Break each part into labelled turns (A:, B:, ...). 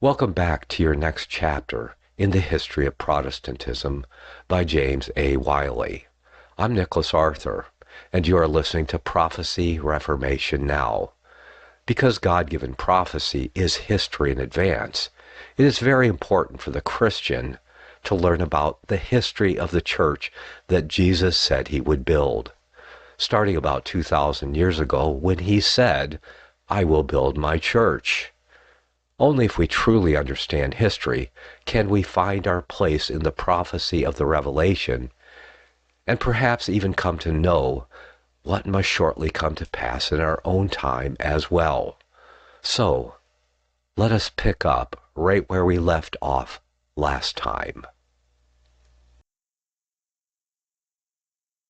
A: Welcome back to your next chapter in the history of Protestantism by James A. Wylie. I'm Nicklas Arthur, and you are listening to Prophecy Reformation Now. Because God-given prophecy is history in advance, it is very important for the Christian to learn about the history of the church that Jesus said he would build, starting about 2,000 years ago when he said, "I will build my church." Only if we truly understand history can we find our place in the prophecy of the Revelation, and perhaps even come to know what must shortly come to pass in our own time as well. So, let us pick up right where we left off last time.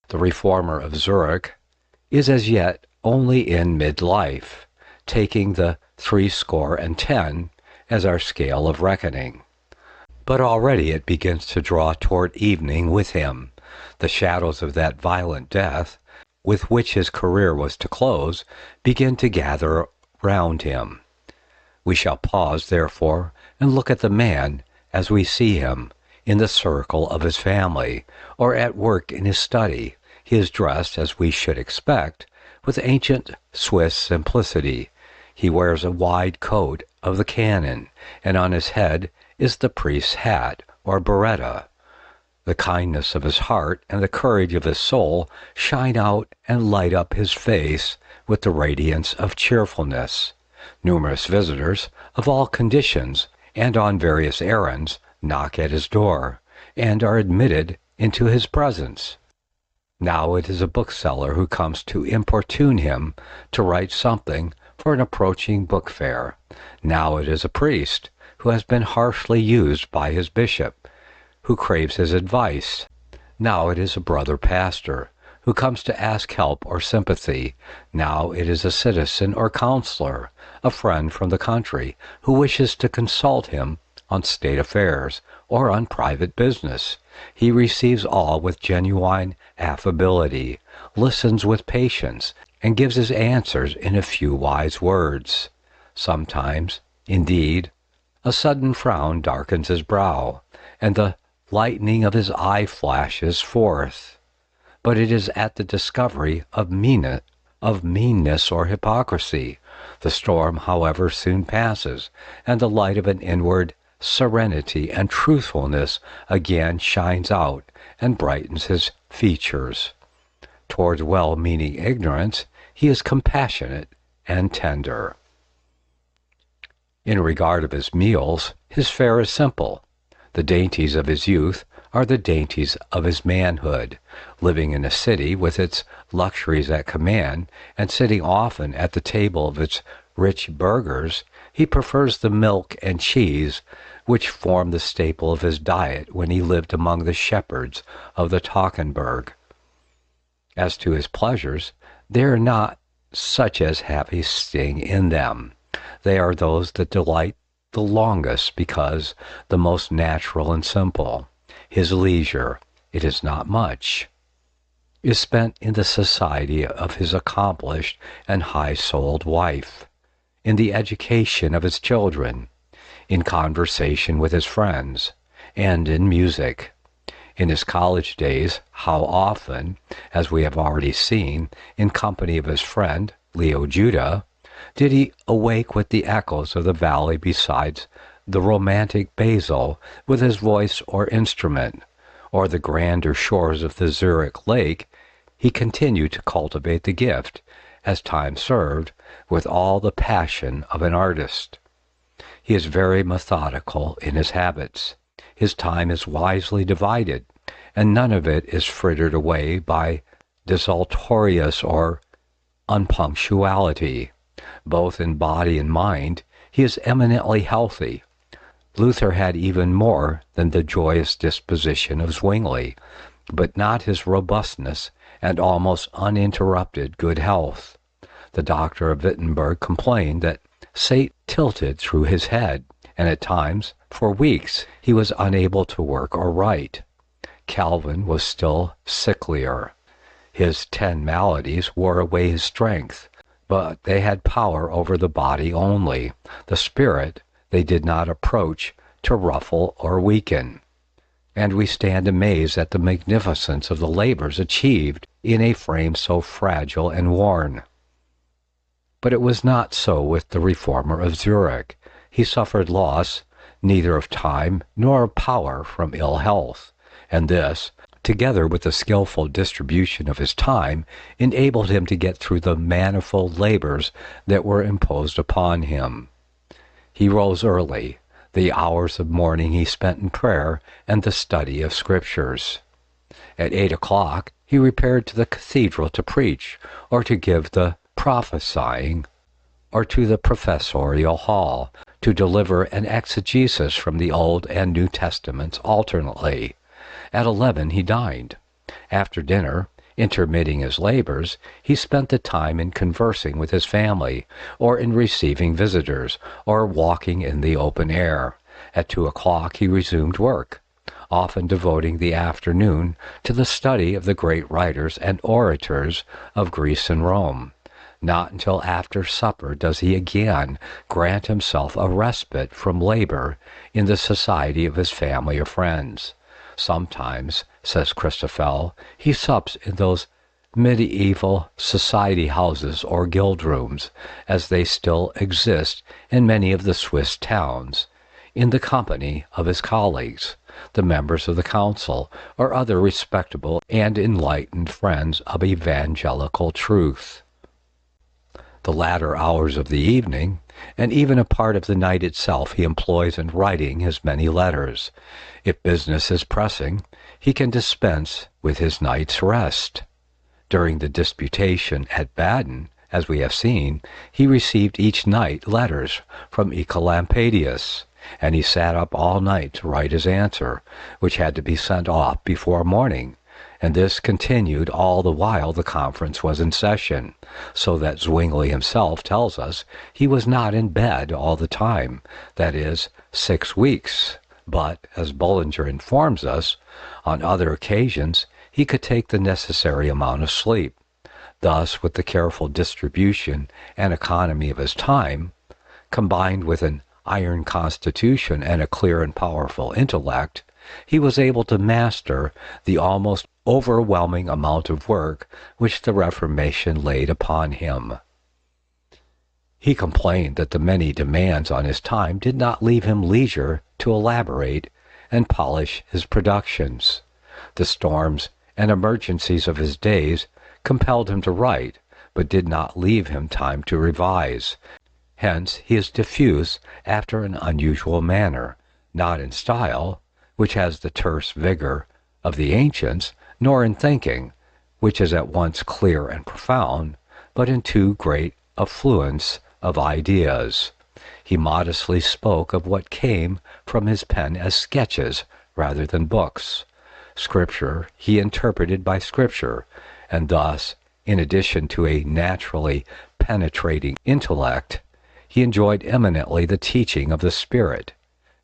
A: The reformer of Zurich is as yet only in midlife, taking the 70 as our scale of reckoning. But already it begins to draw toward evening with him. The shadows of that violent death, with which his career was to close, begin to gather round him. We shall pause, therefore, and look at the man as we see him, in the circle of his family, or at work in his study. He is dressed, as we should expect, with ancient Swiss simplicity. He wears a wide coat of the canon, and on his head is the priest's hat, or biretta. The kindness of his heart and the courage of his soul shine out and light up his face with the radiance of cheerfulness. Numerous visitors, of all conditions and on various errands, knock at his door, and are admitted into his presence. Now it is a bookseller who comes to importune him to write something for an approaching book fair. Now it is a priest who has been harshly used by his bishop, who craves his advice. Now it is a brother pastor who comes to ask help or sympathy. Now it is a citizen or counselor, a friend from the country, who wishes to consult him on state affairs or on private business. He receives all with genuine affability, listens with patience, and gives his answers in a few wise words. Sometimes, indeed, a sudden frown darkens his brow, and the lightning of his eye flashes forth. But it is at the discovery of meanness or hypocrisy. The storm, however, soon passes, and the light of an inward serenity and truthfulness again shines out and brightens his features. Towards well-meaning ignorance, he is compassionate and tender. In regard of his meals, his fare is simple. The dainties of his youth are the dainties of his manhood. Living in a city with its luxuries at command, and sitting often at the table of its rich burghers, he prefers the milk and cheese which formed the staple of his diet when he lived among the shepherds of the Toggenburg. As to his pleasures, they are not such as have a sting in them. They are those that delight the longest, because the most natural and simple. His leisure, it is not much, is spent in the society of his accomplished and high-souled wife, in the education of his children, in conversation with his friends, and in music. In his college days, how often, as we have already seen, in company of his friend, Leo Juda, did he awake with the echoes of the valley besides the romantic Basel with his voice or instrument, or the grander shores of the Zurich lake. He continued to cultivate the gift, as time served, with all the passion of an artist. He is very methodical in his habits. His time is wisely divided, and none of it is frittered away by desultorious or unpunctuality. Both in body and mind, he is eminently healthy. Luther had even more than the joyous disposition of Zwingli, but not his robustness and almost uninterrupted good health. The doctor of Wittenberg complained that Satan tilted through his head, and at times, for weeks, he was unable to work or write. Calvin was still sicklier. His 10 maladies wore away his strength, but they had power over the body only. The spirit, they did not approach to ruffle or weaken. And we stand amazed at the magnificence of the labors achieved in a frame so fragile and worn. But it was not so with the reformer of Zurich. He suffered loss neither of time nor of power from ill health, and this, together with the skillful distribution of his time, enabled him to get through the manifold labors that were imposed upon him. He rose early. The hours of morning he spent in prayer and the study of Scriptures. At 8 o'clock he repaired to the cathedral to preach, or to give the prophesying, or to the professorial hall, to deliver an exegesis from the Old and New Testaments alternately. At 11 he dined. After dinner, intermitting his labors, he spent the time in conversing with his family, or in receiving visitors, or walking in the open air. At 2 o'clock he resumed work, often devoting the afternoon to the study of the great writers and orators of Greece and Rome. Not until after supper does he again grant himself a respite from labor in the society of his family or friends. Sometimes, says Christoffel, he sups in those medieval society houses or guild rooms, as they still exist in many of the Swiss towns, in the company of his colleagues, the members of the council, or other respectable and enlightened friends of evangelical truth. The latter hours of the evening, and even a part of the night itself, he employs in writing his many letters. If business is pressing, he can dispense with his night's rest. During the disputation at Baden, as we have seen, he received each night letters from Ecolampadius, and he sat up all night to write his answer, which had to be sent off before morning, and this continued all the while the conference was in session, so that Zwingli himself tells us he was not in bed all the time, that is, 6 weeks, but, as Bullinger informs us, on other occasions he could take the necessary amount of sleep. Thus, with the careful distribution and economy of his time, combined with an iron constitution and a clear and powerful intellect, he was able to master the almost overwhelming amount of work which the Reformation laid upon him. He complained that the many demands on his time did not leave him leisure to elaborate and polish his productions. The storms and emergencies of his days compelled him to write, but did not leave him time to revise. Hence he is diffuse after an unusual manner, not in style, which has the terse vigor of the ancients, nor in thinking, which is at once clear and profound, but in too great affluence of ideas. He modestly spoke of what came from his pen as sketches rather than books. Scripture he interpreted by Scripture, and thus, in addition to a naturally penetrating intellect, he enjoyed eminently the teaching of the Spirit,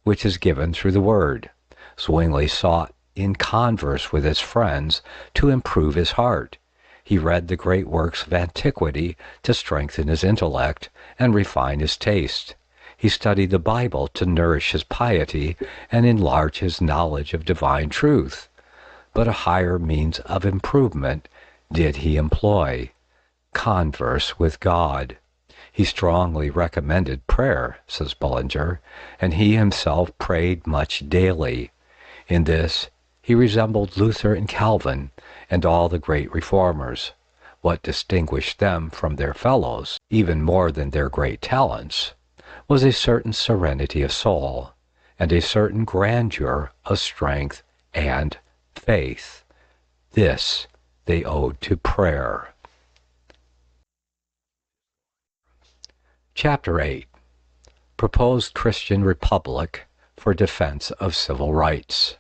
A: which is given through the Word. Zwingli sought in converse with his friends to improve his heart. He read the great works of antiquity to strengthen his intellect and refine his taste. He studied the Bible to nourish his piety and enlarge his knowledge of divine truth. But a higher means of improvement did he employ: converse with God. He strongly recommended prayer, says Bullinger, and he himself prayed much daily. In this he resembled Luther and Calvin and all the great reformers. What distinguished them from their fellows, even more than their great talents, was a certain serenity of soul, and a certain grandeur of strength and faith. This they owed to prayer. Chapter 8. Proposed Christian Republic for Defense of Civil Rights.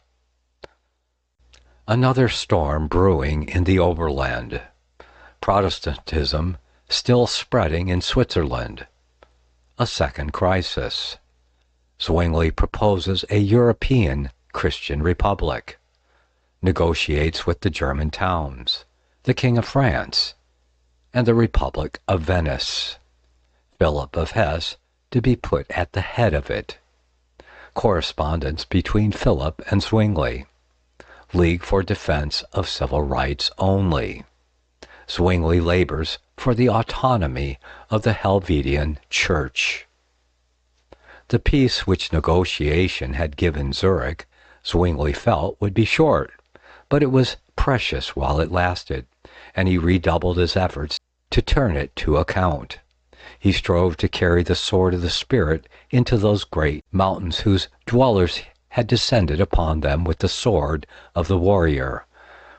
A: Another storm brewing in the Oberland. Protestantism still spreading in Switzerland. A second crisis. Zwingli proposes a European Christian Republic. Negotiates with the German towns, the King of France, and the Republic of Venice. Philip of Hesse to be put at the head of it. Correspondence between Philip and Zwingli. League for Defense of Civil Rights Only. Zwingli labors for the autonomy of the Helvetian Church. The peace which negotiation had given Zurich, Zwingli felt would be short, but it was precious while it lasted, and he redoubled his efforts to turn it to account. He strove to carry the sword of the Spirit into those great mountains whose dwellers had descended upon them with the sword of the warrior,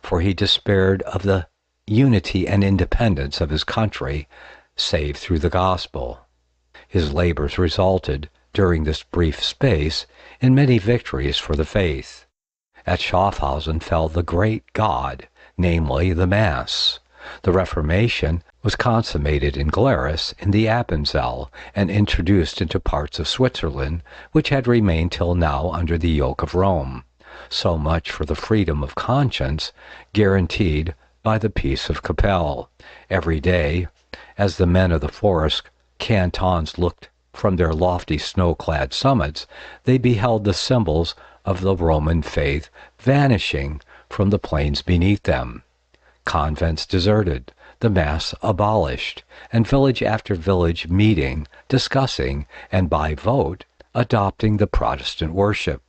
A: for he despaired of the unity and independence of his country save through the gospel. His labors resulted, during this brief space, in many victories for the faith. At Schaffhausen fell the great God, namely the Mass. The Reformation was consummated in Glarus in the Appenzell and introduced into parts of Switzerland which had remained till now under the yoke of Rome. So much for the freedom of conscience guaranteed by the Peace of Capelle. Every day, as the men of the forest cantons looked from their lofty snow-clad summits, they beheld the symbols of the Roman faith vanishing from the plains beneath them. Convents deserted, the Mass abolished, and village after village meeting, discussing, and by vote, adopting the Protestant worship.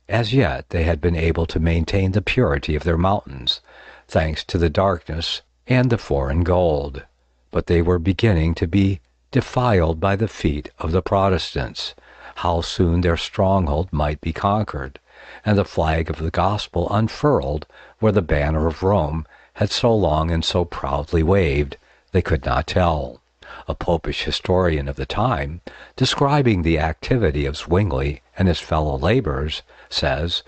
A: As yet they had been able to maintain the purity of their mountains, thanks to the darkness and the foreign gold, but they were beginning to be defiled by the feet of the Protestants. How soon their stronghold might be conquered, and the flag of the gospel unfurled where the banner of Rome had so long and so proudly waved, they could not tell. A popish historian of the time, describing the activity of Zwingli and his fellow laborers, says,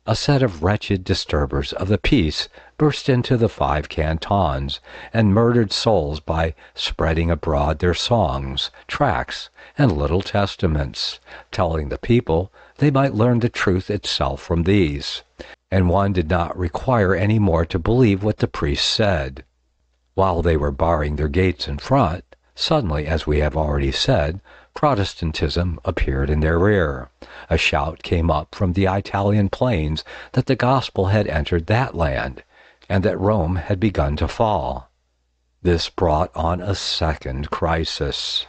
A: "A set of wretched disturbers of the peace burst into the 5 cantons, and murdered souls by spreading abroad their songs, tracts, and little testaments, telling the people they might learn the truth itself from these, and one did not require any more to believe what the priests said. While they were barring their gates in front, suddenly, as we have already said, Protestantism appeared in their rear. A shout came up from the Italian plains that the gospel had entered that land, and that Rome had begun to fall. This brought on a second crisis.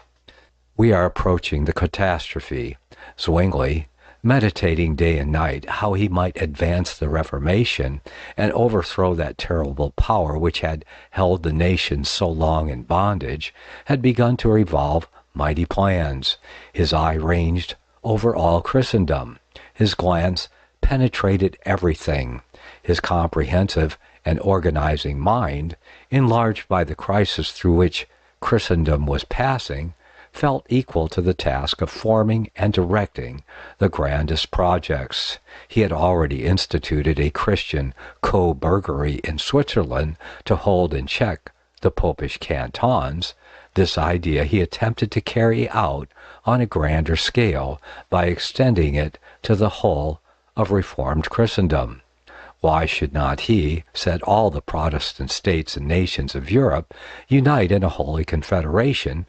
A: We are approaching the catastrophe. Zwingli, meditating day and night how he might advance the Reformation and overthrow that terrible power which had held the nation so long in bondage, had begun to revolve mighty plans. His eye ranged over all Christendom. His glance penetrated everything. His comprehensive and organizing mind, enlarged by the crisis through which Christendom was passing, felt equal to the task of forming and directing the grandest projects. He had already instituted a Christian co-burgery in Switzerland to hold in check the popish cantons. This idea he attempted to carry out on a grander scale by extending it to the whole of Reformed Christendom. Why should not he, said all the Protestant states and nations of Europe, unite in a holy confederation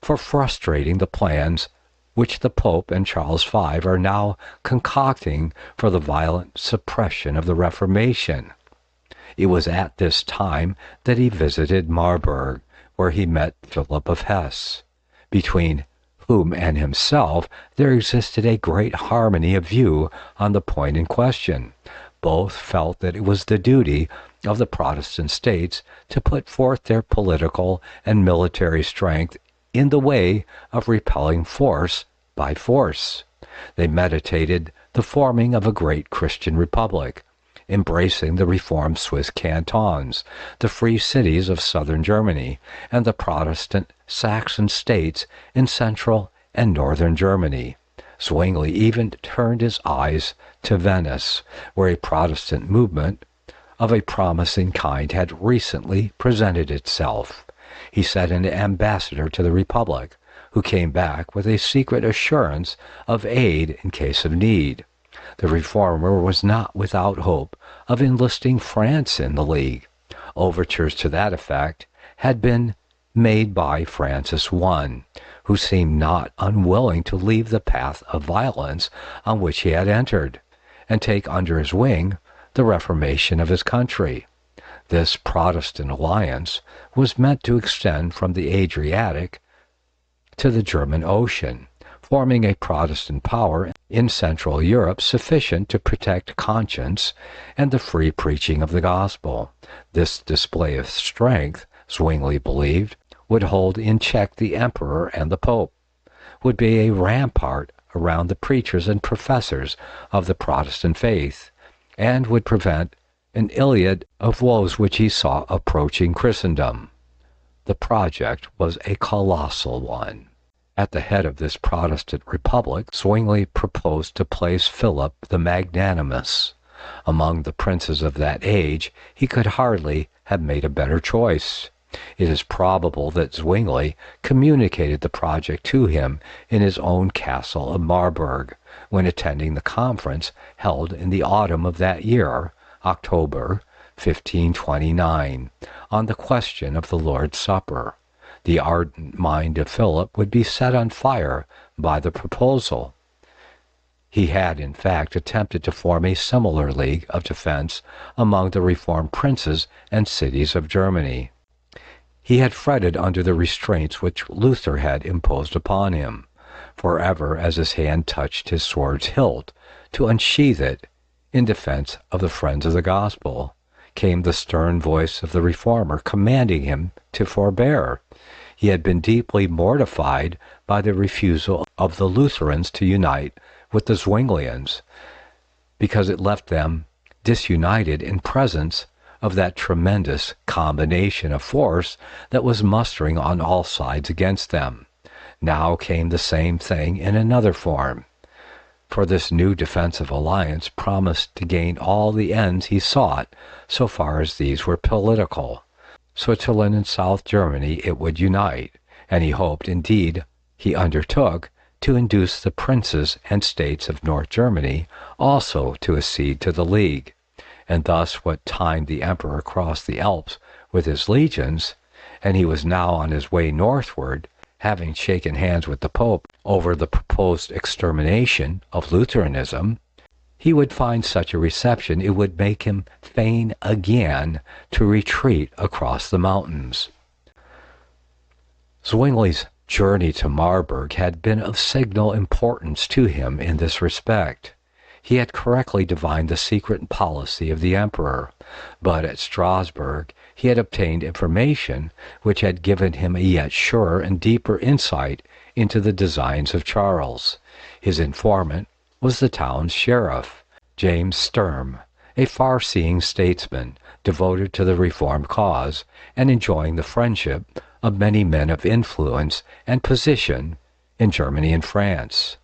A: for frustrating the plans which the Pope and Charles V are now concocting for the violent suppression of the Reformation? It was at this time that he visited Marburg, where he met Philip of Hesse, between whom and himself there existed a great harmony of view on the point in question. Both felt that it was the duty of the Protestant states to put forth their political and military strength in the way of repelling force by force. They meditated the forming of a great Christian republic, embracing the reformed Swiss cantons, the free cities of southern Germany, and the Protestant Saxon states in central and northern Germany. Zwingli even turned his eyes to Venice, where a Protestant movement of a promising kind had recently presented itself. He sent an ambassador to the Republic, who came back with a secret assurance of aid in case of need. The reformer was not without hope of enlisting France in the League. Overtures to that effect had been made by Francis I, who seemed not unwilling to leave the path of violence on which he had entered, and take under his wing the reformation of his country. This Protestant alliance was meant to extend from the Adriatic to the German Ocean, forming a Protestant power in Central Europe sufficient to protect conscience and the free preaching of the gospel. This display of strength, Zwingli believed, would hold in check the emperor and the pope, would be a rampart around the preachers and professors of the Protestant faith, and would prevent an Iliad of woes which he saw approaching Christendom. The project was a colossal one. At the head of this Protestant republic, Zwingli proposed to place Philip the Magnanimous. Among the princes of that age, he could hardly have made a better choice. It is probable that Zwingli communicated the project to him in his own castle of Marburg, when attending the conference held in the autumn of that year, October 1529, on the question of the Lord's Supper. The ardent mind of Philip would be set on fire by the proposal. He had, in fact, attempted to form a similar league of defense among the reformed princes and cities of Germany. He had fretted under the restraints which Luther had imposed upon him, forever as his hand touched his sword's hilt, to unsheath it in defense of the friends of the gospel. Came the stern voice of the reformer commanding him to forbear. He had been deeply mortified by the refusal of the Lutherans to unite with the Zwinglians, because it left them disunited in presence of that tremendous combination of force that was mustering on all sides against them. Now came the same thing in another form, for this new defensive alliance promised to gain all the ends he sought, so far as these were political. Switzerland and South Germany it would unite, and he hoped, indeed, he undertook, to induce the princes and states of North Germany also to accede to the League, and thus what time the emperor crossed the Alps with his legions, and he was now on his way northward, having shaken hands with the Pope over the proposed extermination of Lutheranism, he would find such a reception it would make him fain again to retreat across the mountains. Zwingli's journey to Marburg had been of signal importance to him in this respect. He had correctly divined the secret policy of the emperor, but at Strasbourg he had obtained information which had given him a yet surer and deeper insight into the designs of Charles. His informant was the town's sheriff, James Sturm, a far-seeing statesman devoted to the Reformed cause and enjoying the friendship of many men of influence and position in Germany and France.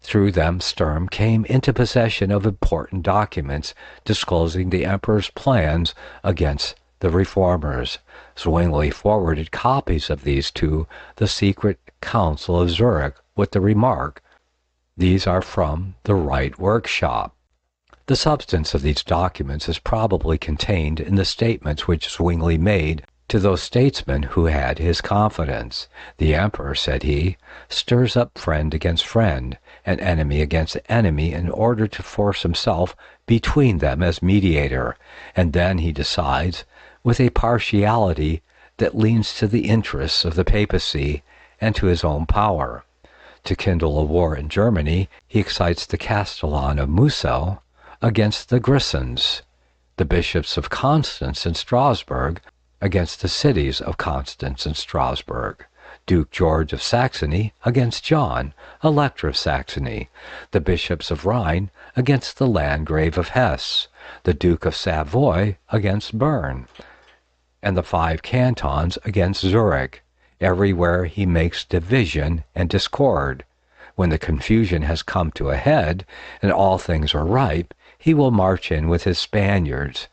A: Through them Sturm came into possession of important documents disclosing the emperor's plans against the reformers. Zwingli forwarded copies of these to the secret council of Zurich with the remark, "These are from the right workshop." The substance of these documents is probably contained in the statements which Zwingli made to those statesmen who had his confidence. "The emperor," said he, "stirs up friend against friend, and enemy against enemy in order to force himself between them as mediator, and then he decides with a partiality that leans to the interests of the papacy and to his own power. To kindle a war in Germany, he excites the Castellan of Musel against the Grisons, the bishops of Constance and Strasbourg against the cities of Constance and Strasbourg, Duke George of Saxony against John, Elector of Saxony, the bishops of Rhine against the Landgrave of Hesse, the Duke of Savoy against Bern, and the 5 cantons against Zurich. Everywhere he makes division and discord. When the confusion has come to a head, and all things are ripe, he will march in with his Spaniards,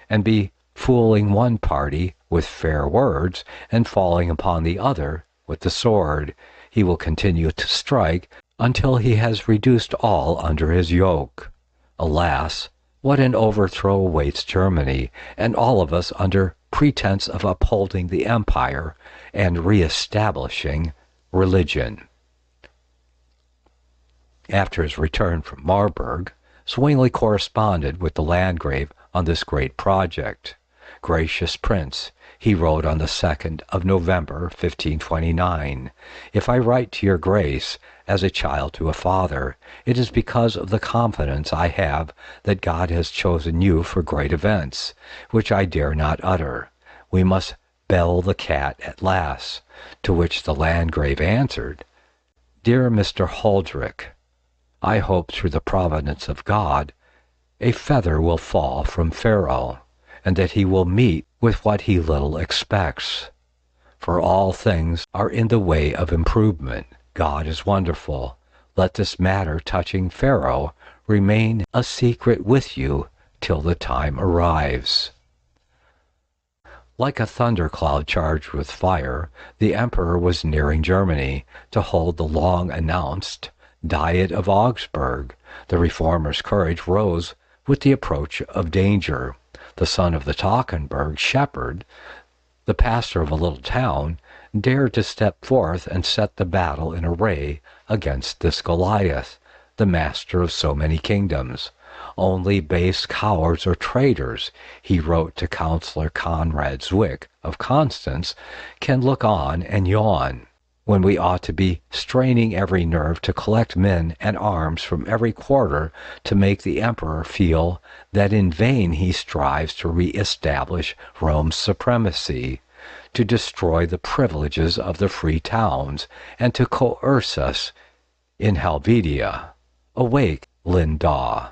A: and be fooling one party with fair words, and falling upon the other with the sword. He will continue to strike until he has reduced all under his yoke. Alas, what an overthrow awaits Germany, and all of us under pretense of upholding the empire and re-establishing religion. After his return from Marburg, Zwingli corresponded with the Landgrave on this great project. "Gracious Prince," he wrote on the 2nd of November, 1529, "if I write to your Grace as a child to a father, it is because of the confidence I have that God has chosen you for great events, which I dare not utter. We must bell the cat at last." To which the Landgrave answered, "Dear Mr. Huldrych, I hope through the providence of God a feather will fall from Pharaoh, and that he will meet with what he little expects. For all things are in the way of improvement. God is wonderful. Let this matter touching Pharaoh remain a secret with you till the time arrives." Like a thundercloud charged with fire, the emperor was nearing Germany to hold the long-announced Diet of Augsburg. The reformers' courage rose with the approach of danger. The son of the Toggenburg shepherd, the pastor of a little town, dared to step forth and set the battle in array against this Goliath, the master of so many kingdoms. "Only base cowards or traitors," he wrote to Councillor Conrad Zwick of Constance, "can look on and yawn, when we ought to be straining every nerve to collect men and arms from every quarter to make the emperor feel that in vain he strives to re-establish Rome's supremacy, to destroy the privileges of the free towns, and to coerce us in Helvetia. Awake, Lindaw!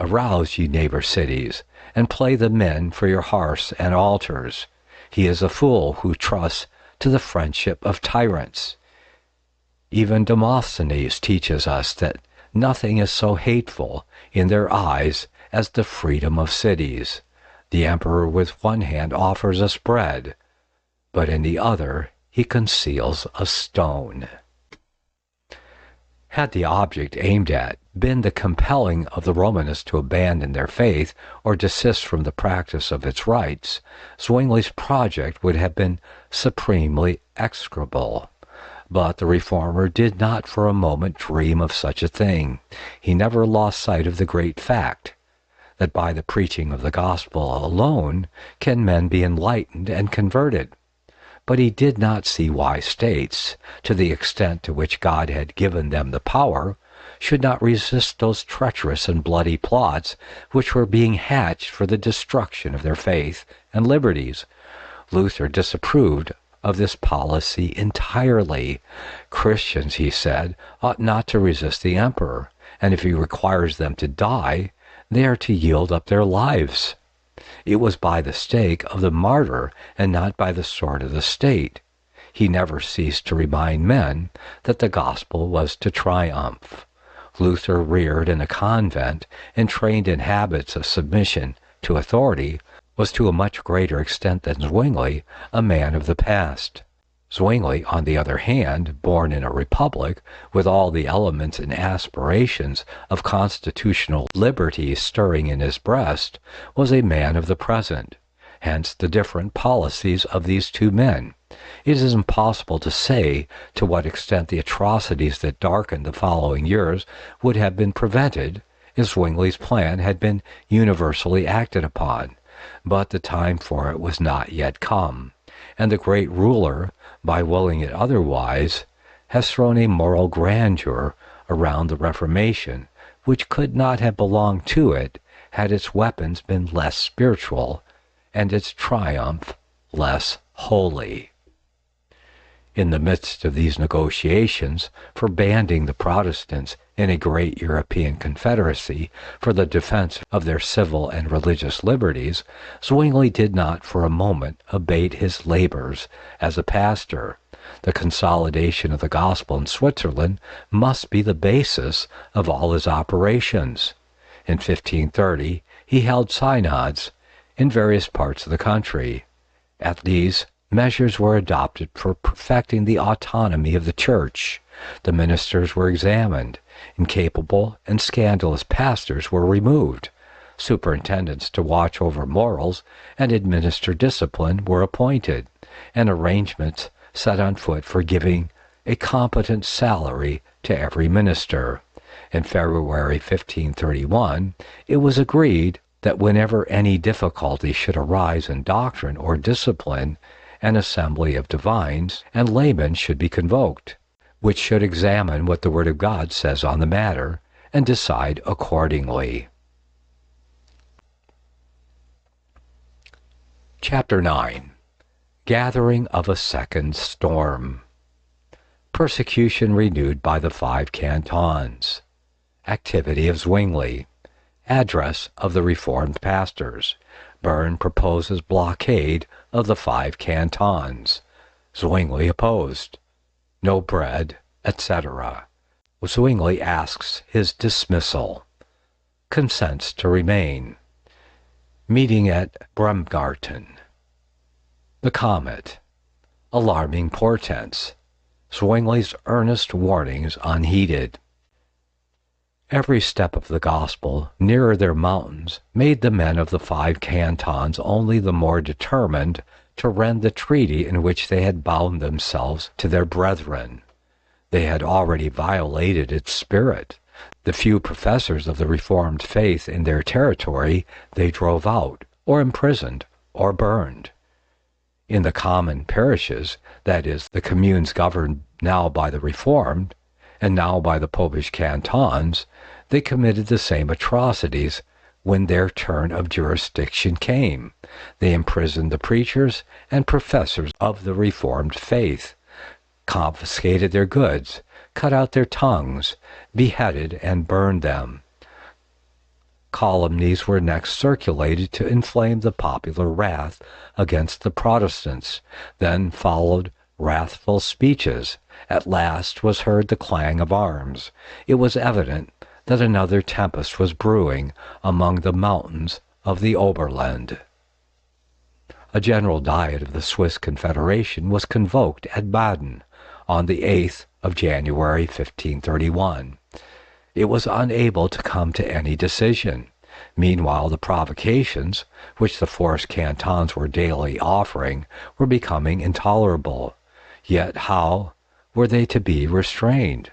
A: Arouse, ye neighbor cities, and play the men for your hearths and altars. He is a fool who trusts to the friendship of tyrants. Even Demosthenes teaches us that nothing is so hateful in their eyes as the freedom of cities. The emperor with one hand offers us bread, but in the other he conceals a stone." Had the object aimed at been the compelling of the Romanists to abandon their faith or desist from the practice of its rites, Zwingli's project would have been supremely execrable. But the reformer did not for a moment dream of such a thing. He never lost sight of the great fact that by the preaching of the gospel alone can men be enlightened and converted. But he did not see why states, to the extent to which God had given them the power, should not resist those treacherous and bloody plots which were being hatched for the destruction of their faith and liberties. Luther disapproved of this policy entirely. Christians, he said, ought not to resist the emperor, and if he requires them to die, they are to yield up their lives. It was by the stake of the martyr and not by the sword of the state. He never ceased to remind men that the gospel was to triumph. Luther, reared in a convent and trained in habits of submission to authority, was to a much greater extent than Zwingli a man of the past. Zwingli, on the other hand, born in a republic, with all the elements and aspirations of constitutional liberty stirring in his breast, was a man of the present. Hence the different policies of these two men. It is impossible to say to what extent the atrocities that darkened the following years would have been prevented if Zwingli's plan had been universally acted upon, but the time for it was not yet come, and the great ruler, by willing it otherwise, has thrown a moral grandeur around the Reformation which could not have belonged to it had its weapons been less spiritual and its triumph less holy. In the midst of these negotiations for banding the Protestants in a great European confederacy for the defense of their civil and religious liberties, Zwingli did not for a moment abate his labors as a pastor. The consolidation of the gospel in Switzerland must be the basis of all his operations. In 1530, he held synods in various parts of the country. At these, measures were adopted for perfecting the autonomy of the Church. The ministers were examined. Incapable and scandalous pastors were removed. Superintendents to watch over morals and administer discipline were appointed, and arrangements set on foot for giving a competent salary to every minister. In February 1531, it was agreed that whenever any difficulty should arise in doctrine or discipline, an assembly of divines and laymen should be convoked, which should examine what the Word of God says on the matter and decide accordingly. Chapter 9. Gathering of a Second Storm. Persecution renewed by the 5 cantons. Activity of Zwingli. Address of the Reformed pastors. Bern proposes blockade of the 5 cantons. Zwingli opposed. No bread, etc. Zwingli asks his dismissal. Consents to remain. Meeting at Bremgarten. The comet. Alarming portents. Zwingli's earnest warnings unheeded. Every step of the gospel nearer their mountains made the men of the 5 cantons only the more determined to rend the treaty in which they had bound themselves to their brethren. They had already violated its spirit. The few professors of the Reformed faith in their territory they drove out, or imprisoned, or burned. In the common parishes, that is, the communes governed now by the Reformed, and now by the Popish cantons, they committed the same atrocities when their turn of jurisdiction came. They imprisoned the preachers and professors of the Reformed faith, confiscated their goods, cut out their tongues, beheaded and burned them. Calumnies were next circulated to inflame the popular wrath against the Protestants. Then followed wrathful speeches. At last was heard the clang of arms. It was evident that another tempest was brewing among the mountains of the Oberland. A general diet of the Swiss Confederation was convoked at Baden on the 8th of January 1531. It was unable to come to any decision. Meanwhile, the provocations, which the 4 cantons were daily offering, were becoming intolerable. Yet how were they to be restrained?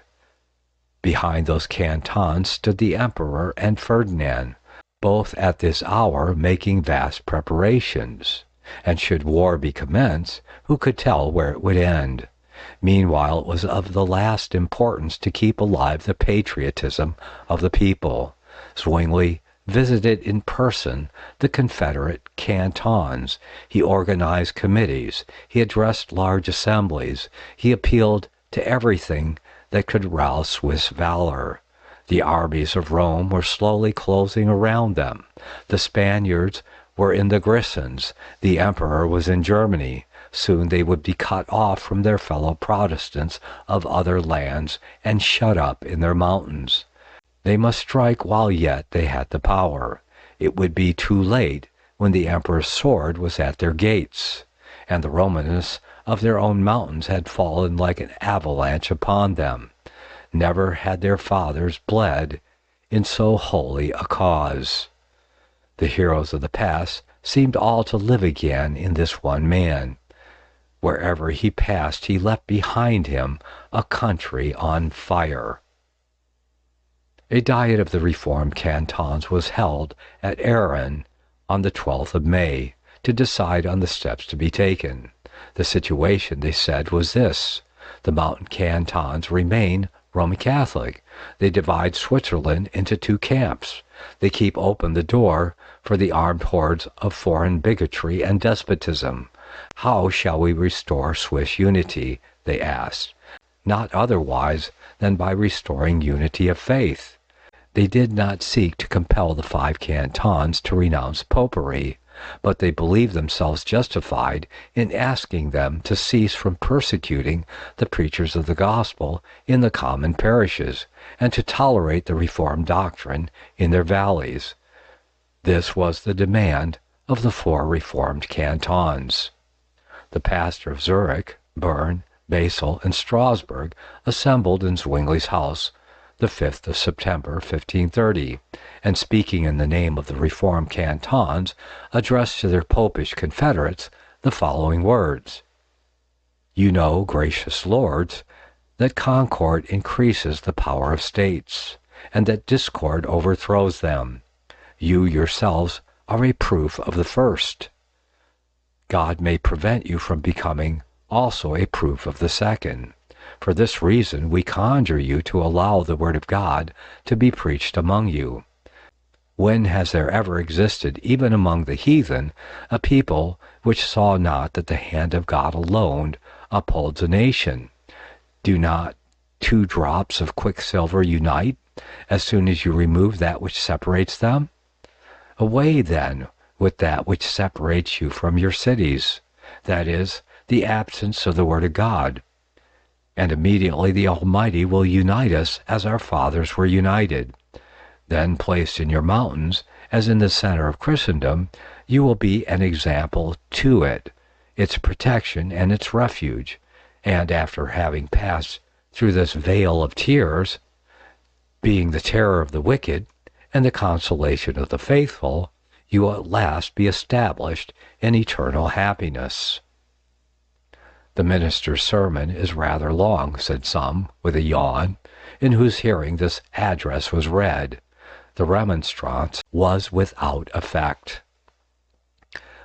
A: Behind those cantons stood the Emperor and Ferdinand, both at this hour making vast preparations. And should war be commenced, who could tell where it would end? Meanwhile, it was of the last importance to keep alive the patriotism of the people. Zwingli visited in person the Confederate cantons. He organized committees. He addressed large assemblies. He appealed to everything that could rouse Swiss valor. The armies of Rome were slowly closing around them. The Spaniards were in the Grisons. The Emperor was in Germany. Soon they would be cut off from their fellow Protestants of other lands and shut up in their mountains. They must strike while yet they had the power. It would be too late when the Emperor's sword was at their gates, and the Romanists of their own mountains had fallen like an avalanche upon them. Never had their fathers bled in so holy a cause. The heroes of the past seemed all to live again in this one man. Wherever he passed, he left behind him a country on fire. A diet of the Reformed cantons was held at Erin on the 12th of May to decide on the steps to be taken. The situation, they said, was this: the mountain cantons remain Roman Catholic. They divide Switzerland into 2 camps. They keep open the door for the armed hordes of foreign bigotry and despotism. How shall we restore Swiss unity, they asked. Not otherwise than by restoring unity of faith. They did not seek to compel the 5 cantons to renounce popery, but they believed themselves justified in asking them to cease from persecuting the preachers of the gospel in the common parishes, and to tolerate the Reformed doctrine in their valleys. This was the demand of the 4 Reformed cantons. The pastor of Zurich, Bern, Basel, and Strasbourg assembled in Zwingli's house the 5th of September, 1530, and speaking in the name of the reformed cantons, addressed to their popish confederates the following words: "You know, gracious lords, that concord increases the power of states, and that discord overthrows them. You yourselves are a proof of the first. God may prevent you from becoming also a proof of the second. For this reason we conjure you to allow the word of God to be preached among you. When has there ever existed, even among the heathen, a people which saw not that the hand of God alone upholds a nation? Do not 2 drops of quicksilver unite as soon as you remove that which separates them? Away, then, with that which separates you from your cities, that is, the absence of the word of God. And immediately the Almighty will unite us as our fathers were united. Then, placed in your mountains, as in the center of Christendom, you will be an example to it, its protection and its refuge. And after having passed through this vale of tears, being the terror of the wicked and the consolation of the faithful, you will at last be established in eternal happiness." "The minister's sermon is rather long," said some, with a yawn, in whose hearing this address was read. The remonstrance was without effect.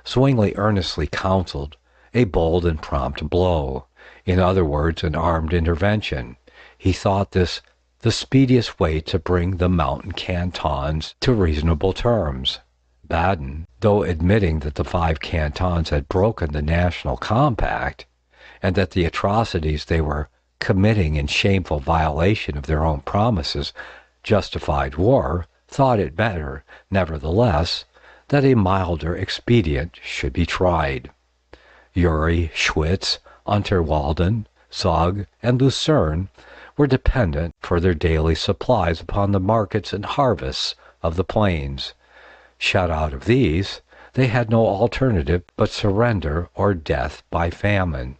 A: Zwingli earnestly counseled a bold and prompt blow, in other words, an armed intervention. He thought this the speediest way to bring the mountain cantons to reasonable terms. Baden, though admitting that the 5 cantons had broken the national compact, and that the atrocities they were committing in shameful violation of their own promises justified war, thought it better, nevertheless, that a milder expedient should be tried. Uri, Schwitz, Unterwalden, Zug, and Lucerne were dependent for their daily supplies upon the markets and harvests of the plains. Shut out of these, they had no alternative but surrender or death by famine.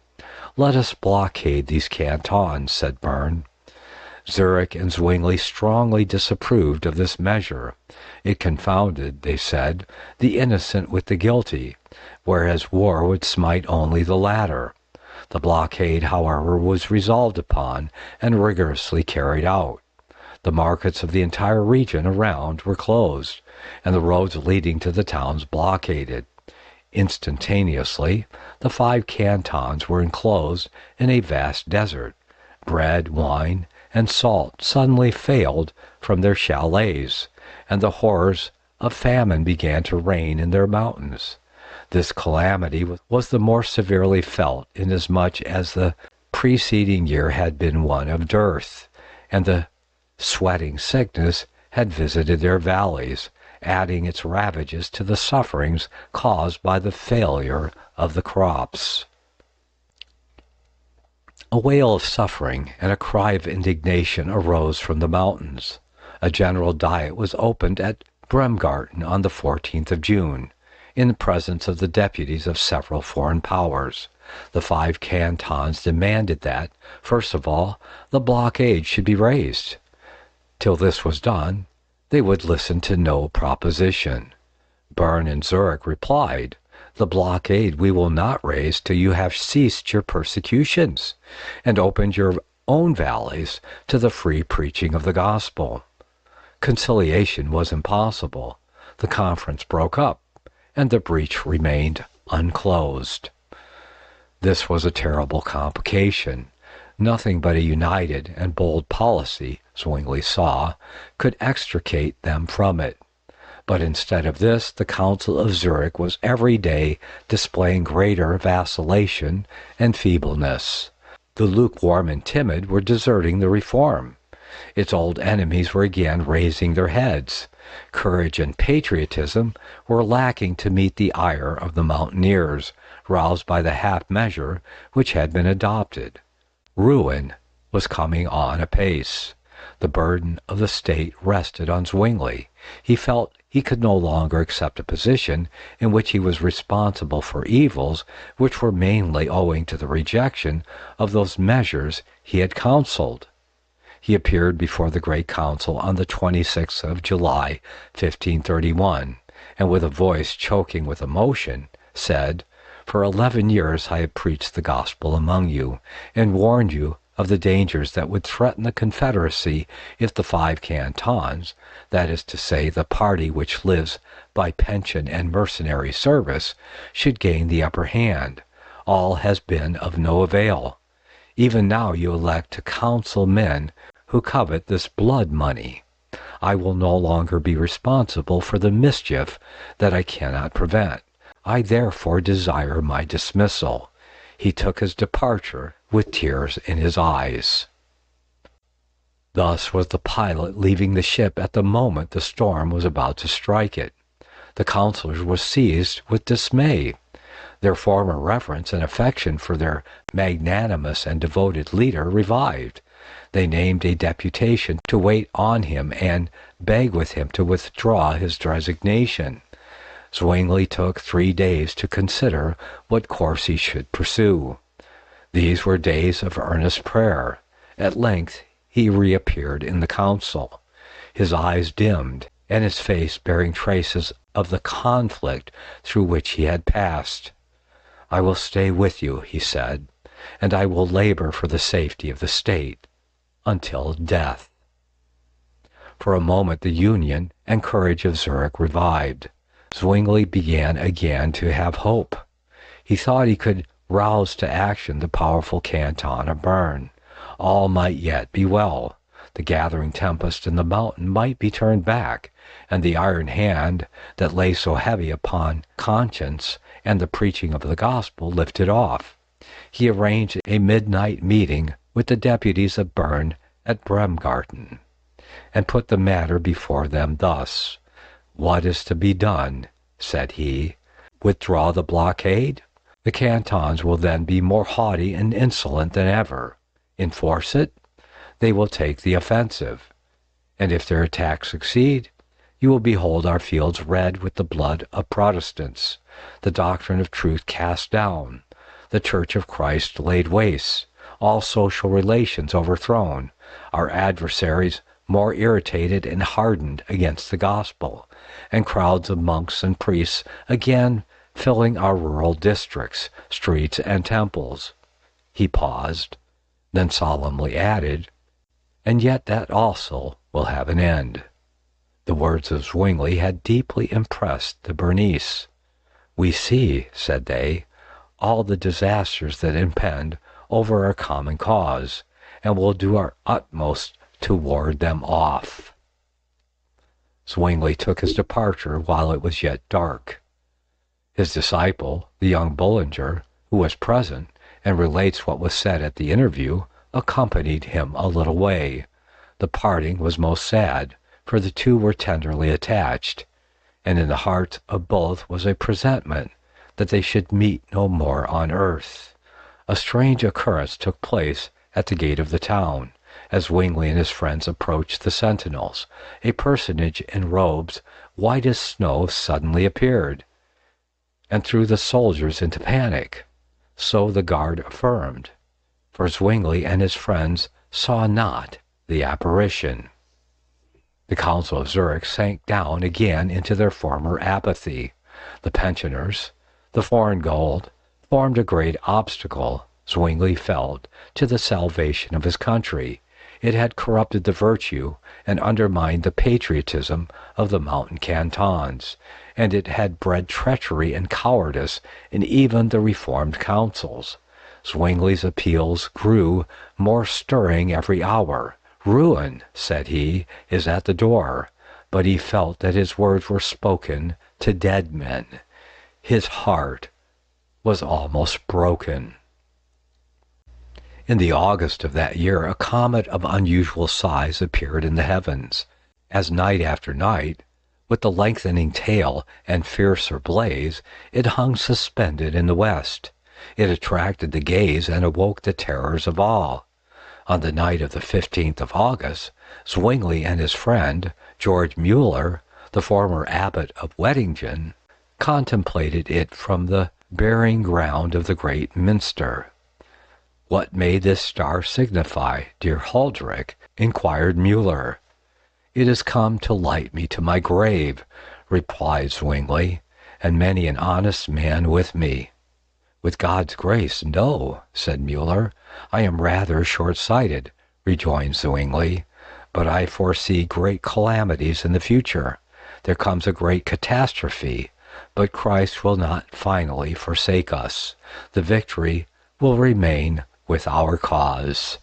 A: "Let us blockade these cantons," said Bern. Zurich and Zwingli strongly disapproved of this measure. It confounded, they said, the innocent with the guilty, whereas war would smite only the latter. The blockade, however, was resolved upon and rigorously carried out. The markets of the entire region around were closed, and the roads leading to the towns blockaded. Instantaneously, the 5 cantons were enclosed in a vast desert. Bread, wine, and salt suddenly failed from their chalets, and the horrors of famine began to reign in their mountains. This calamity was the more severely felt inasmuch as the preceding year had been one of dearth, and the sweating sickness had visited their valleys, adding its ravages to the sufferings caused by the failure of the crops. A wail of suffering and a cry of indignation arose from the mountains. A general diet was opened at Bremgarten on the 14th of June, in the presence of the deputies of several foreign powers. The 5 cantons demanded that, first of all, the blockade should be raised. Till this was done, they would listen to no proposition. Bern and Zurich replied, "The blockade we will not raise till you have ceased your persecutions, and opened your own valleys to the free preaching of the gospel." Conciliation was impossible. The conference broke up, and the breach remained unclosed. This was a terrible complication. Nothing but a united and bold policy, Zwingli saw, could extricate them from it. But instead of this, the Council of Zurich was every day displaying greater vacillation and feebleness. The lukewarm and timid were deserting the reform. Its old enemies were again raising their heads. Courage and patriotism were lacking to meet the ire of the mountaineers, roused by the half measure which had been adopted. Ruin was coming on apace. The burden of the state rested on Zwingli. He felt he could no longer accept a position in which he was responsible for evils which were mainly owing to the rejection of those measures he had counseled. he appeared before the Great Council on the 26th of July, 1531, and with a voice choking with emotion, said, "For 11 years I have preached the gospel among you, and warned you of the dangers that would threaten the Confederacy if the 5 cantons, that is to say, the party which lives by pension and mercenary service, should gain the upper hand. All has been of no avail. Even now you elect to counsel men who covet this blood money. I will no longer be responsible for the mischief that I cannot prevent. I therefore desire my dismissal." He took his departure with tears in his eyes. Thus was the pilot leaving the ship at the moment the storm was about to strike it. The councilors were seized with dismay. Their former reverence and affection for their magnanimous and devoted leader revived. They named a deputation to wait on him and beg with him to withdraw his resignation. Zwingli took 3 days to consider what course he should pursue. These were days of earnest prayer. At length he reappeared in the council, his eyes dimmed, and his face bearing traces of the conflict through which he had passed. "I will stay with you," he said, "and I will labor for the safety of the state until death." For a moment the union and courage of Zurich revived. Zwingli began again to have hope. He thought he could rouse to action the powerful canton of Bern. All might yet be well. The gathering tempest in the mountain might be turned back, and the iron hand that lay so heavy upon conscience and the preaching of the gospel lifted off. He arranged a midnight meeting with the deputies of Bern at Bremgarten, and put the matter before them thus. "What is to be done?" said he. "Withdraw the blockade? The cantons will then be more haughty and insolent than ever. Enforce it? They will take the offensive. And if their attacks succeed, you will behold our fields red with the blood of Protestants, the doctrine of truth cast down, the Church of Christ laid waste, all social relations overthrown, our adversaries more irritated and hardened against the gospel, and crowds of monks and priests again filling our rural districts, streets, and temples." He paused, then solemnly added, "And yet that also will have an end." The words of Zwingli had deeply impressed the Bernese. "We see," said they, "all the disasters that impend over our common cause, and will do our utmost to ward them off." Zwingli took his departure while it was yet dark. His disciple, the young Bullinger, who was present and relates what was said at the interview, accompanied him a little way. The parting was most sad, for the two were tenderly attached, and in the hearts of both was a presentiment that they should meet no more on earth. A strange occurrence took place at the gate of the town. As Zwingli and his friends approached the sentinels, a personage in robes white as snow suddenly appeared, and threw the soldiers into panic. So the guard affirmed, for Zwingli and his friends saw not the apparition. The Council of Zurich sank down again into their former apathy. The pensioners, the foreign gold, formed a great obstacle, Zwingli felt, to the salvation of his country. It had corrupted the virtue and undermined the patriotism of the mountain cantons, and it had bred treachery and cowardice in even the reformed councils. Zwingli's appeals grew more stirring every hour. "Ruin," said he, "is at the door." But he felt that his words were spoken to dead men. His heart was almost broken. In the August of that year, a comet of unusual size appeared in the heavens. As night after night, with the lengthening tail and fiercer blaze, it hung suspended in the west. It attracted the gaze and awoke the terrors of all. On the night of the 15th of August, Zwingli and his friend, George Mueller, the former abbot of Wettingen, contemplated it from the burying ground of the great minster. What may this star signify, dear Huldrych? Inquired Mueller. It has come to light me to my grave, replied Zwingli, and many an honest man with me. With God's grace, no, said Mueller. I am rather short-sighted, rejoined Zwingli, but I foresee great calamities in the future. There comes a great catastrophe, but Christ will not finally forsake us. The victory will remain with our cause.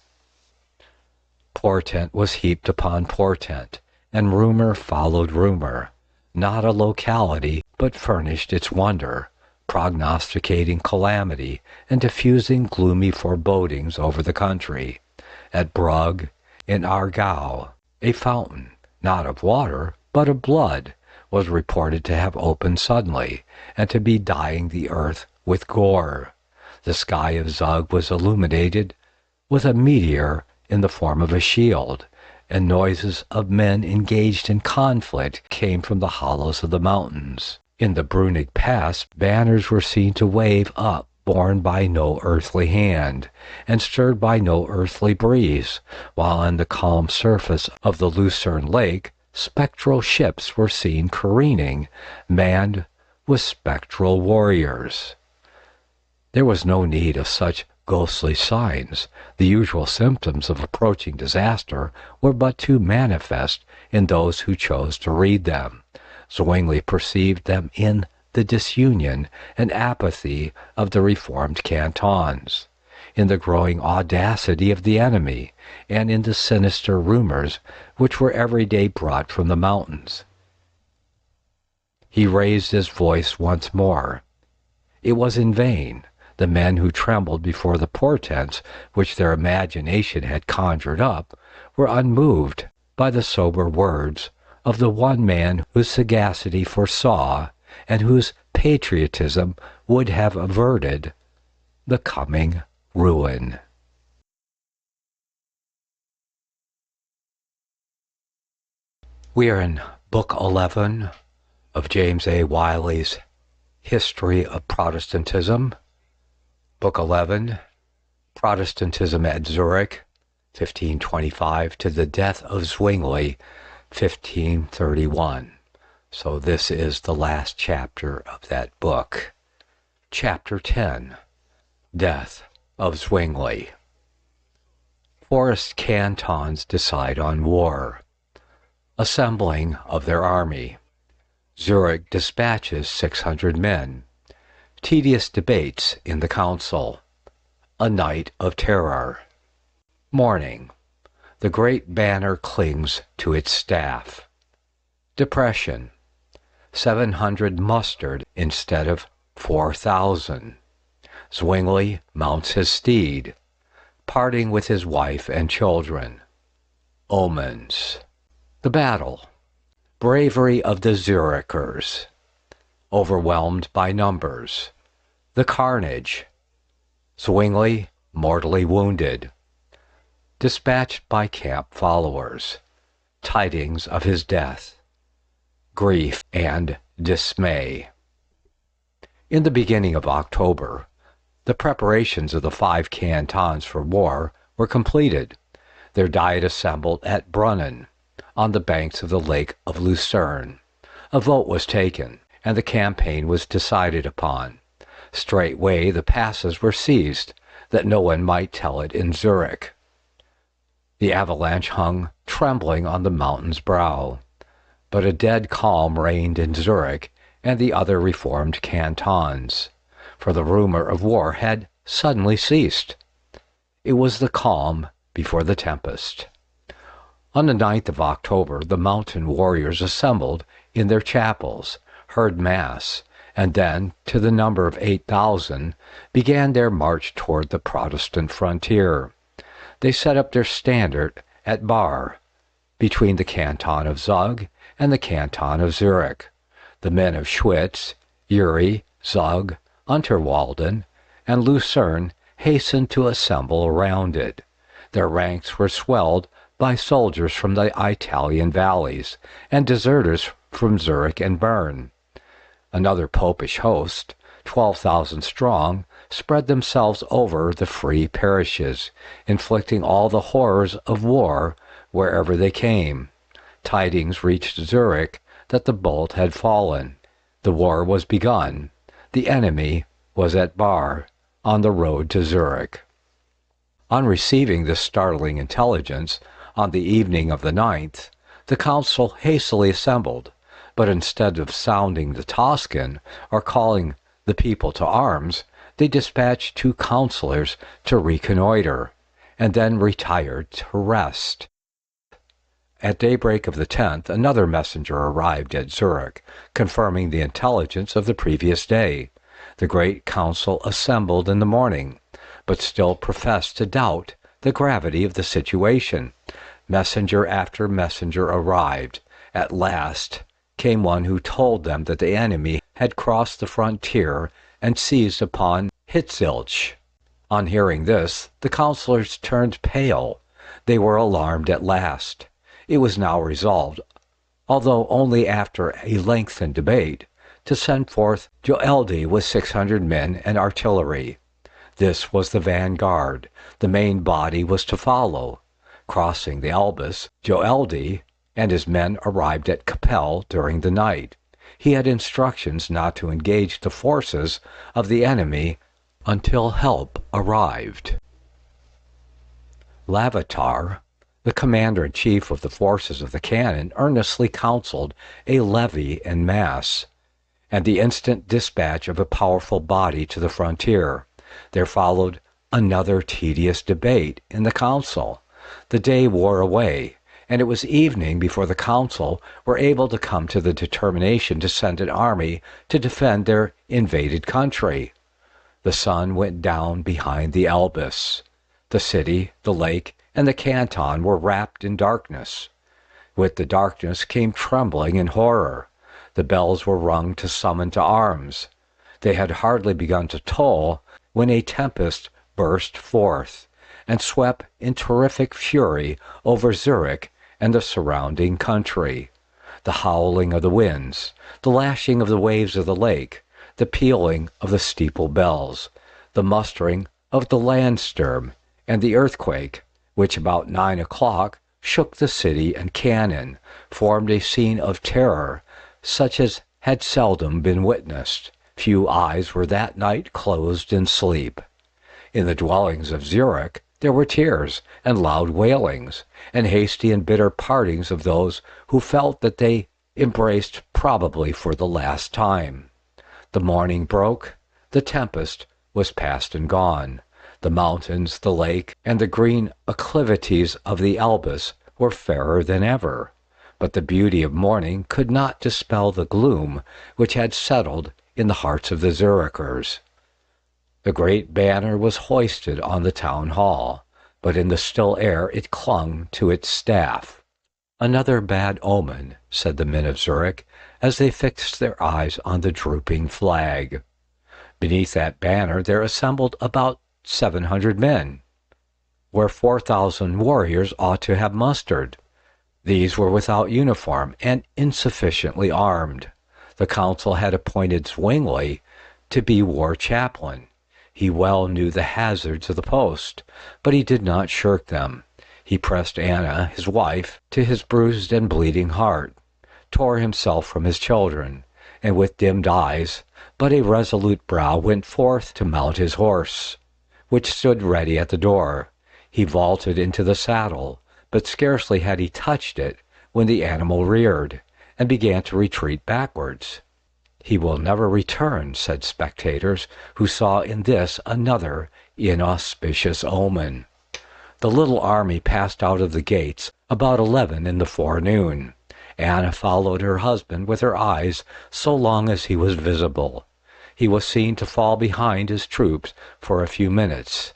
A: Portent was heaped upon portent, and rumor followed rumor. Not a locality but furnished its wonder, prognosticating calamity and diffusing gloomy forebodings over the country. At Brugg, in Aargau, a fountain, not of water, but of blood, was reported to have opened suddenly, and to be dyeing the earth with gore. The sky of Zug was illuminated with a meteor in the form of a shield, and noises of men engaged in conflict came from the hollows of the mountains. In the Brunig Pass, banners were seen to wave up, borne by no earthly hand, and stirred by no earthly breeze, while on the calm surface of the Lucerne Lake, spectral ships were seen careening, manned with spectral warriors. There was no need of such ghostly signs. The usual symptoms of approaching disaster were but too manifest in those who chose to read them. Zwingli perceived them in the disunion and apathy of the reformed cantons, in the growing audacity of the enemy, and in the sinister rumors which were every day brought from the mountains. He raised his voice once more. It was in vain. The men who trembled before the portents which their imagination had conjured up were unmoved by the sober words of the one man whose sagacity foresaw and whose patriotism would have averted the coming ruin. We are in Book 11 of James A. Wylie's History of Protestantism. Book 11, Protestantism at Zurich, 1525 to the death of Zwingli, 1531. So this is the last chapter of that book. Chapter 10, Death of Zwingli. Forest cantons decide on war. Assembling of their army. Zurich dispatches 600 men. Tedious debates in the council. A night of terror. Morning. The great banner clings to its staff. Depression. 700 mustered instead of 4,000. Zwingli mounts his steed, parting with his wife and children. Omens. The battle. Bravery of the Zurichers. Overwhelmed by numbers. The carnage. Zwingli mortally wounded. Dispatched by camp followers. Tidings of his death. Grief and dismay. In the beginning of October, the preparations of the 5 cantons for war were completed. Their diet assembled at Brunnen, on the banks of the Lake of Lucerne. A vote was taken, and the campaign was decided upon. Straightway the passes were seized, that no one might tell it in Zurich. The avalanche hung trembling on the mountain's brow, but a dead calm reigned in Zurich and the other reformed cantons, for the rumor of war had suddenly ceased. It was the calm before the tempest. On the 9th of October, the mountain warriors assembled in their chapels, heard Mass, and then, to the number of 8,000, began their march toward the Protestant frontier. They set up their standard at Bar, between the canton of Zug and the canton of Zurich. The men of Schwitz, Uri, Zug, Unterwalden, and Lucerne hastened to assemble around it. Their ranks were swelled by soldiers from the Italian valleys, and deserters from Zurich and Bern. Another popish host, 12,000 strong, spread themselves over the free parishes, inflicting all the horrors of war wherever they came. Tidings reached Zurich that the bolt had fallen. The war was begun. The enemy was at Bar, on the road to Zurich. On receiving this startling intelligence, on the evening of the 9th, the council hastily assembled, but instead of sounding the tocsin or calling the people to arms, they dispatched 2 councillors to reconnoiter, and then retired to rest. At daybreak of the 10th, another messenger arrived at Zurich, confirming the intelligence of the previous day. The great council assembled in the morning, but still professed to doubt the gravity of the situation. Messenger after messenger arrived. At last came one who told them that the enemy had crossed the frontier and seized upon Hitzilch. On hearing this, the councillors turned pale. They were alarmed at last. It was now resolved, although only after a lengthened debate, to send forth Joelde with 600 men and artillery. This was the vanguard. The main body was to follow. Crossing the Elbis, Joelde and his men arrived at Kapelle during the night. He had instructions not to engage the forces of the enemy until help arrived. Lavatar, the commander-in-chief of the forces of the cannon, earnestly counseled a levy en masse, and the instant dispatch of a powerful body to the frontier. There followed another tedious debate in the council. The day wore away, and it was evening before the council were able to come to the determination to send an army to defend their invaded country. The sun went down behind the Elbis. The city, the lake, and the canton were wrapped in darkness. With the darkness came trembling and horror. The bells were rung to summon to arms. They had hardly begun to toll when a tempest burst forth and swept in terrific fury over Zurich and the surrounding country. The howling of the winds, the lashing of the waves of the lake, the pealing of the steeple bells, the mustering of the landsturm, and the earthquake, which about 9 o'clock shook the city and cannon, formed a scene of terror such as had seldom been witnessed. Few eyes were that night closed in sleep. In the dwellings of Zurich there were tears and loud wailings, and hasty and bitter partings of those who felt that they embraced probably for the last time. The morning broke, the tempest was past and gone. The mountains, the lake, and the green acclivities of the Elbis were fairer than ever, but the beauty of morning could not dispel the gloom which had settled in the hearts of the Zurichers. The great banner was hoisted on the town hall, but in the still air it clung to its staff. Another bad omen, said the men of Zurich, as they fixed their eyes on the drooping flag. Beneath that banner there assembled about 700 men, where 4,000 warriors ought to have mustered. These were without uniform and insufficiently armed. The council had appointed Zwingli to be war chaplain. He well knew the hazards of the post, but he did not shirk them. He pressed Anna, his wife, to his bruised and bleeding heart, tore himself from his children, and with dimmed eyes, but a resolute brow, went forth to mount his horse, which stood ready at the door. He vaulted into the saddle, but scarcely had he touched it when the animal reared, and began to retreat backwards. He will never return, said spectators, who saw in this another inauspicious omen. The little army passed out of the gates about 11 in the forenoon. Anna followed her husband with her eyes so long as he was visible. He was seen to fall behind his troops for a few minutes,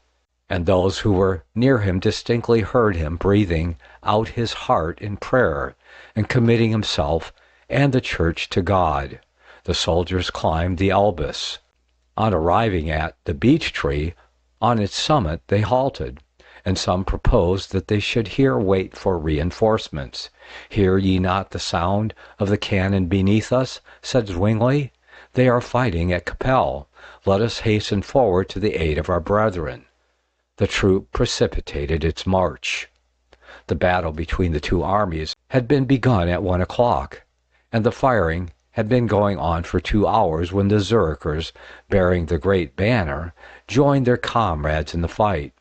A: and those who were near him distinctly heard him breathing out his heart in prayer and committing himself and the church to God. The soldiers climbed the Elbis. On arriving at the beech tree, on its summit they halted, and some proposed that they should here wait for reinforcements. Hear ye not the sound of the cannon beneath us? Said Zwingli. They are fighting at Kapelle. Let us hasten forward to the aid of our brethren." The troop precipitated its march. The battle between the two armies had been begun at 1 o'clock, and the firing had been going on for 2 hours when the Zurichers, bearing the great banner, joined their comrades in the fight.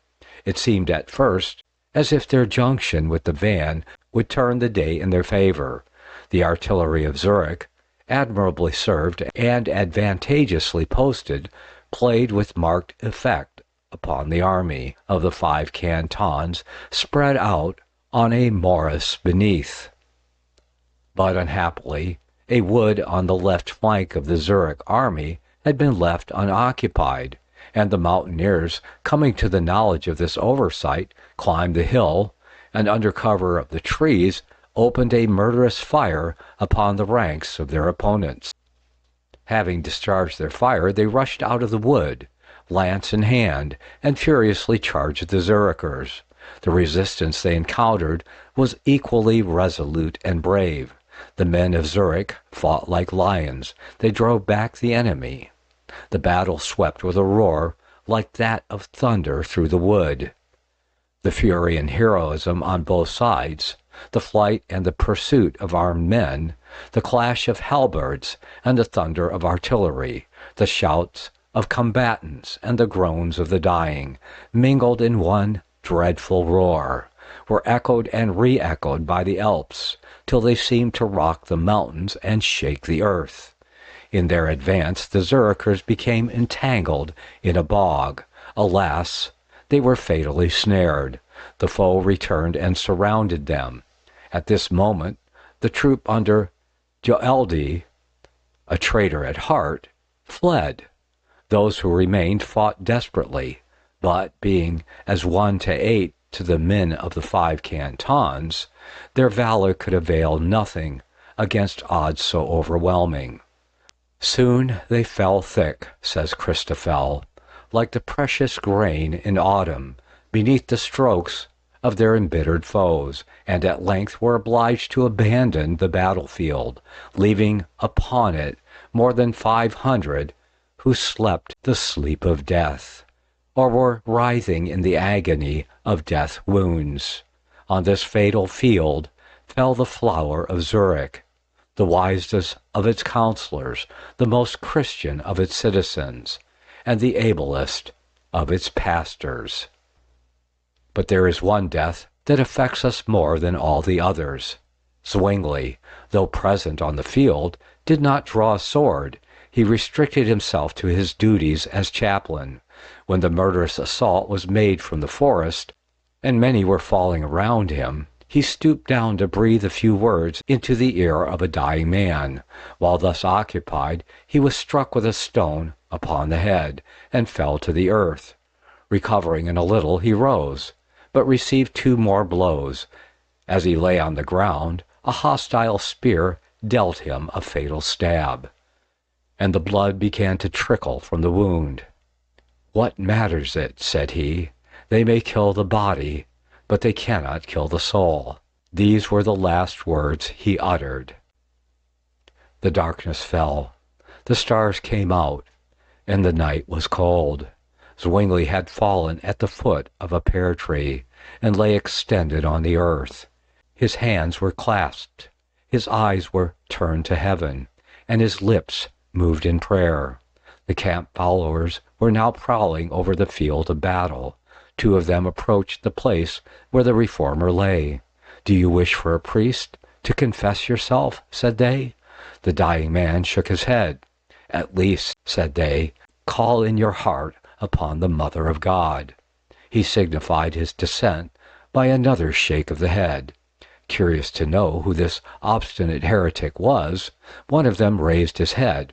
A: It seemed at first as if their junction with the van would turn the day in their favor. The artillery of Zurich, admirably served and advantageously posted, played with marked effect upon the army of the 5 cantons spread out on a morass beneath. But unhappily, a wood on the left flank of the Zurich army had been left unoccupied, and the mountaineers, coming to the knowledge of this oversight, climbed the hill, and under cover of the trees opened a murderous fire upon the ranks of their opponents. Having discharged their fire, they rushed out of the wood, lance in hand, and furiously charged the Zurichers. The resistance they encountered was equally resolute and brave. The men of Zurich fought like lions. They drove back the enemy. The battle swept with a roar like that of thunder through the wood. The fury and heroism on both sides, the flight and the pursuit of armed men, the clash of halberds and the thunder of artillery, the shouts of combatants and the groans of the dying, mingled in one dreadful roar, were echoed and re-echoed by the Alps, till they seemed to rock the mountains and shake the earth. In their advance the Zurichers became entangled in a bog. Alas, they were fatally snared. The foe returned and surrounded them. At this moment the troop under Wylie, a traitor at heart, fled. Those who remained fought desperately, but being as 1-8 to the men of the 5 cantons, their valor could avail nothing against odds so overwhelming. "Soon they fell thick," says Christoffel, "like the precious grain in autumn, beneath the strokes of their embittered foes, and at length were obliged to abandon the battlefield, leaving upon it more than 500 who slept the sleep of death, or were writhing in the agony of death wounds. On this fatal field fell the flower of Zurich, the wisest of its counselors, the most Christian of its citizens, and the ablest of its pastors." But there is one death that affects us more than all the others. Zwingli, though present on the field, did not draw a sword. He restricted himself to his duties as chaplain. When the murderous assault was made from the forest, and many were falling around him, he stooped down to breathe a few words into the ear of a dying man. While thus occupied, he was struck with a stone upon the head, and fell to the earth. Recovering in a little, he rose, but received 2 more blows. As he lay on the ground, a hostile spear dealt him a fatal stab, and the blood began to trickle from the wound. "What matters it?" said he. "They may kill the body, but they cannot kill the soul." These were the last words he uttered. The darkness fell. The stars came out, and the night was cold. Zwingli had fallen at the foot of a pear tree, and lay extended on the earth. His hands were clasped, his eyes were turned to heaven, and his lips moved in prayer. The camp followers were now prowling over the field of battle. 2 of them approached the place where the reformer lay. "Do you wish for a priest to confess yourself?" said they. The dying man shook his head. "At least," said they, "call in your heart upon the Mother of God." He signified his dissent by another shake of the head. Curious to know who this obstinate heretic was, one of them raised his head,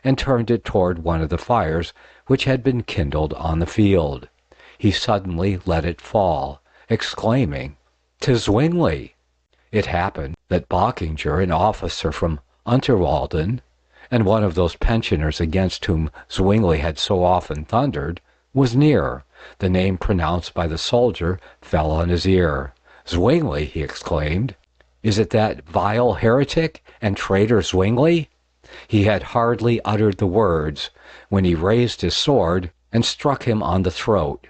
A: and turned it toward one of the fires which had been kindled on the field. He suddenly let it fall, exclaiming, "'Tis Zwingli!" It happened that Bockinger, an officer from Unterwalden, and one of those pensioners against whom Zwingli had so often thundered, was near. The name pronounced by the soldier fell on his ear. "Zwingli!" he exclaimed. "Is it that vile heretic and traitor Zwingli?" He had hardly uttered the words when he raised his sword and struck him on the throat.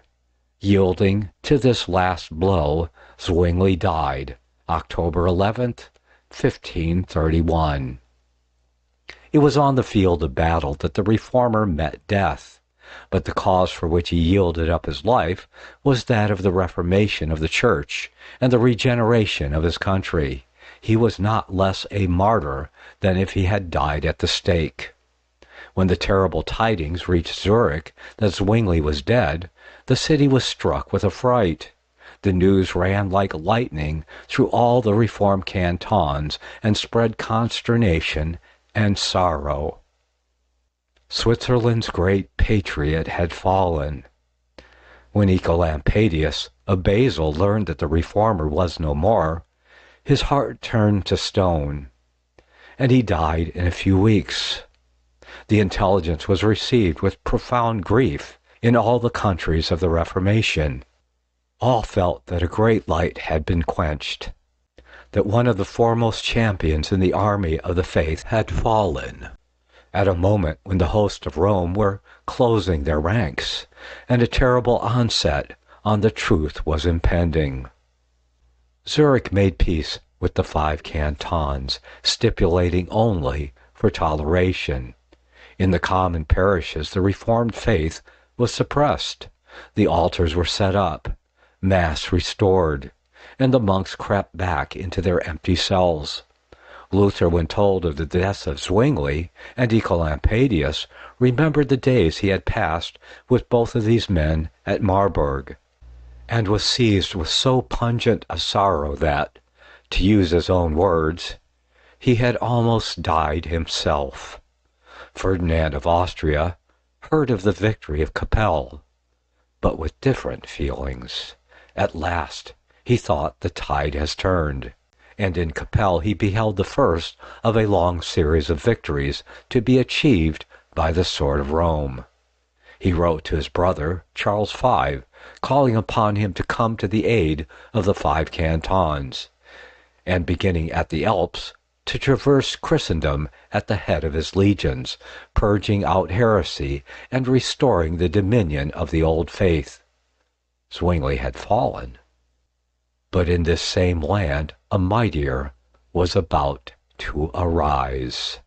A: Yielding to this last blow, Zwingli died, October 11th, 1531. It was on the field of battle that the reformer met death, but the cause for which he yielded up his life was that of the reformation of the Church and the regeneration of his country. He was not less a martyr than if he had died at the stake. When the terrible tidings reached Zurich that Zwingli was dead, the city was struck with affright. The news ran like lightning through all the reformed cantons and spread consternation and sorrow. Switzerland's great patriot had fallen. When Ecolampadius of Basel learned that the reformer was no more, his heart turned to stone, and he died in a few weeks. The intelligence was received with profound grief in all the countries of the Reformation. All felt that a great light had been quenched, that one of the foremost champions in the army of the faith had fallen, at a moment when the hosts of Rome were closing their ranks, and a terrible onset on the truth was impending. Zurich made peace with the 5 cantons, stipulating only for toleration. In the common parishes, the Reformed faith was suppressed. The altars were set up, Mass restored, and the monks crept back into their empty cells. Luther, when told of the deaths of Zwingli and Ecolampadius, remembered the days he had passed with both of these men at Marburg, and was seized with so pungent a sorrow that, to use his own words, he had almost died himself. Ferdinand of Austria heard of the victory of Kappel, but with different feelings. At last he thought the tide has turned, and in Kappel he beheld the first of a long series of victories to be achieved by the sword of Rome. He wrote to his brother, Charles V, calling upon him to come to the aid of the 5 cantons, and beginning at the Alps, to traverse Christendom at the head of his legions, purging out heresy and restoring the dominion of the old faith. Zwingli had fallen, but in this same land a mightier was about to arise.